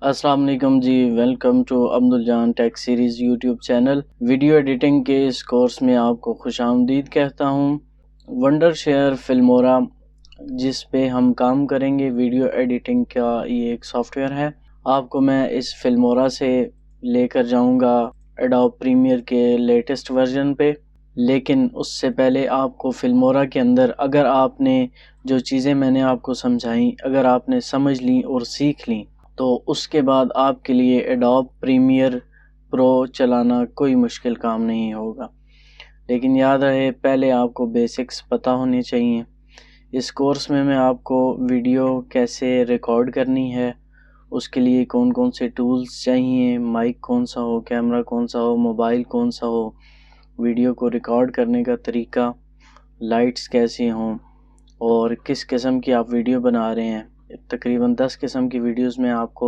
अस्सलाम वालेकुम ji, welcome to Abduljan tech series YouTube channel. Video editing के इस कोर्स में आपको खुशामदीद कहता हूँ। वंडर शेयर फिल्मोरा जिस पे हम काम करेंगे, वीडियो एडिटिंग का ये एक सॉफ्टवेयर है। आपको मैं इस फिल्मोरा से लेकर जाऊँगा एडोब प्रीमियर के लेटेस्ट वर्जन पे, लेकिन उससे पहले आपको फिल्मोरा के अंदर अगर आपने जो चीज़ें मैंने आपको समझाई अगर आपने समझ ली और सीख ली तो उसके बाद आपके लिए एडोब प्रीमियर प्रो चलाना कोई मुश्किल काम नहीं होगा। लेकिन याद रहे, पहले आपको बेसिक्स पता होने चाहिए। इस कोर्स में मैं आपको वीडियो कैसे रिकॉर्ड करनी है, उसके लिए कौन कौन से टूल्स चाहिए, माइक कौन सा हो, कैमरा कौन सा हो, मोबाइल कौन सा हो, वीडियो को रिकॉर्ड करने का तरीका, लाइट्स कैसी हों और किस किस्म की आप वीडियो बना रहे हैं। तकरीबन 10 किस्म की वीडियोस में आपको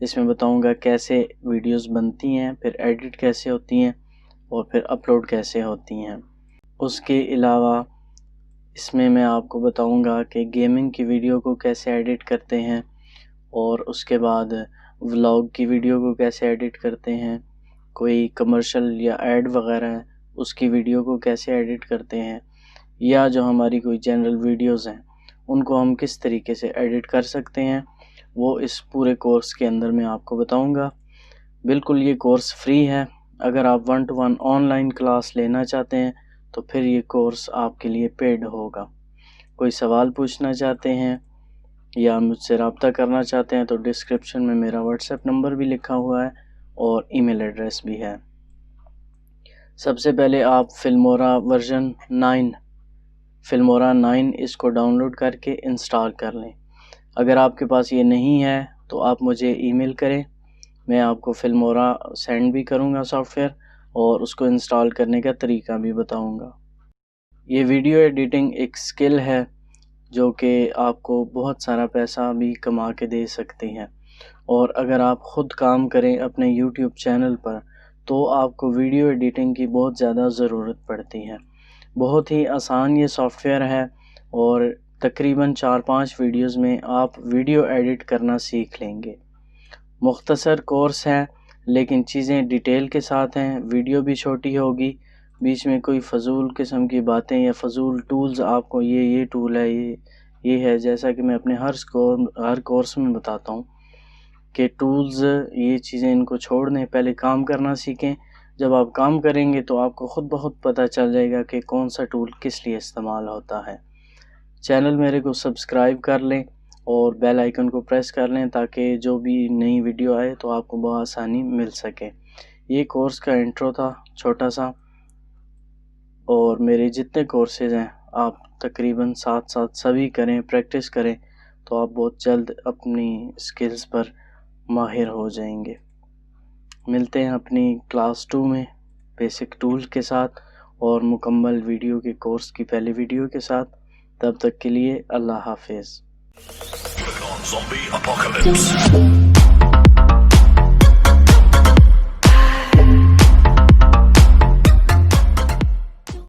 इसमें बताऊंगा कैसे वीडियोस बनती हैं, फिर एडिट कैसे होती हैं और फिर अपलोड कैसे होती हैं। उसके अलावा इसमें मैं आपको बताऊंगा कि गेमिंग की वीडियो को कैसे एडिट करते हैं और उसके बाद व्लॉग की वीडियो को कैसे एडिट करते हैं, कोई कमर्शियल या ऐड वगैरह है उसकी वीडियो को कैसे एडिट करते हैं, या जो हमारी कोई जनरल वीडियोस हैं उनको हम किस तरीके से एडिट कर सकते हैं, वो इस पूरे कोर्स के अंदर मैं आपको बताऊंगा। बिल्कुल ये कोर्स फ्री है। अगर आप 1 to 1 ऑनलाइन क्लास लेना चाहते हैं तो फिर ये कोर्स आपके लिए पेड होगा। कोई सवाल पूछना चाहते हैं या मुझसे रब्ता करना चाहते हैं तो डिस्क्रिप्शन में मेरा व्हाट्सएप नंबर भी लिखा हुआ है और ईमेल एड्रेस भी है। सबसे पहले आप फिल्मोरा 9 इसको डाउनलोड करके इंस्टॉल कर लें। अगर आपके पास ये नहीं है तो आप मुझे ईमेल करें, मैं आपको फिल्मोरा सेंड भी करूँगा सॉफ्टवेयर और उसको इंस्टॉल करने का तरीका भी बताऊँगा। ये वीडियो एडिटिंग एक स्किल है जो कि आपको बहुत सारा पैसा भी कमा के दे सकती है, और अगर आप ख़ुद काम करें अपने यूट्यूब चैनल पर तो आपको वीडियो एडिटिंग की बहुत ज़्यादा ज़रूरत पड़ती है। बहुत ही आसान ये सॉफ्टवेयर है और तकरीबन 4-5 वीडियोस में आप वीडियो एडिट करना सीख लेंगे। मुख्तसर कोर्स है लेकिन चीज़ें डिटेल के साथ हैं। वीडियो भी छोटी होगी, बीच में कोई फ़जूल किस्म की बातें या फ़जूल टूल्स आपको ये टूल है, ये है, जैसा कि मैं अपने हर कोर्स में बताता हूँ कि टूल्स ये चीज़ें इनको छोड़ दें, पहले काम करना सीखें। जब आप काम करेंगे तो आपको ख़ुद ब खुद पता चल जाएगा कि कौन सा टूल किस लिए इस्तेमाल होता है। चैनल मेरे को सब्सक्राइब कर लें और बेल आइकन को प्रेस कर लें ताकि जो भी नई वीडियो आए तो आपको बहुत आसानी मिल सके। ये कोर्स का इंट्रो था छोटा सा, और मेरे जितने कोर्सेज़ हैं आप तकरीबन साथ साथ सभी करें, प्रैक्टिस करें तो आप बहुत जल्द अपनी स्किल्स पर माहिर हो जाएंगे। मिलते हैं अपनी क्लास 2 में बेसिक टूल के साथ और मुकम्मल वीडियो के कोर्स की पहली वीडियो के साथ। तब तक के लिए अल्लाह हाफिज़।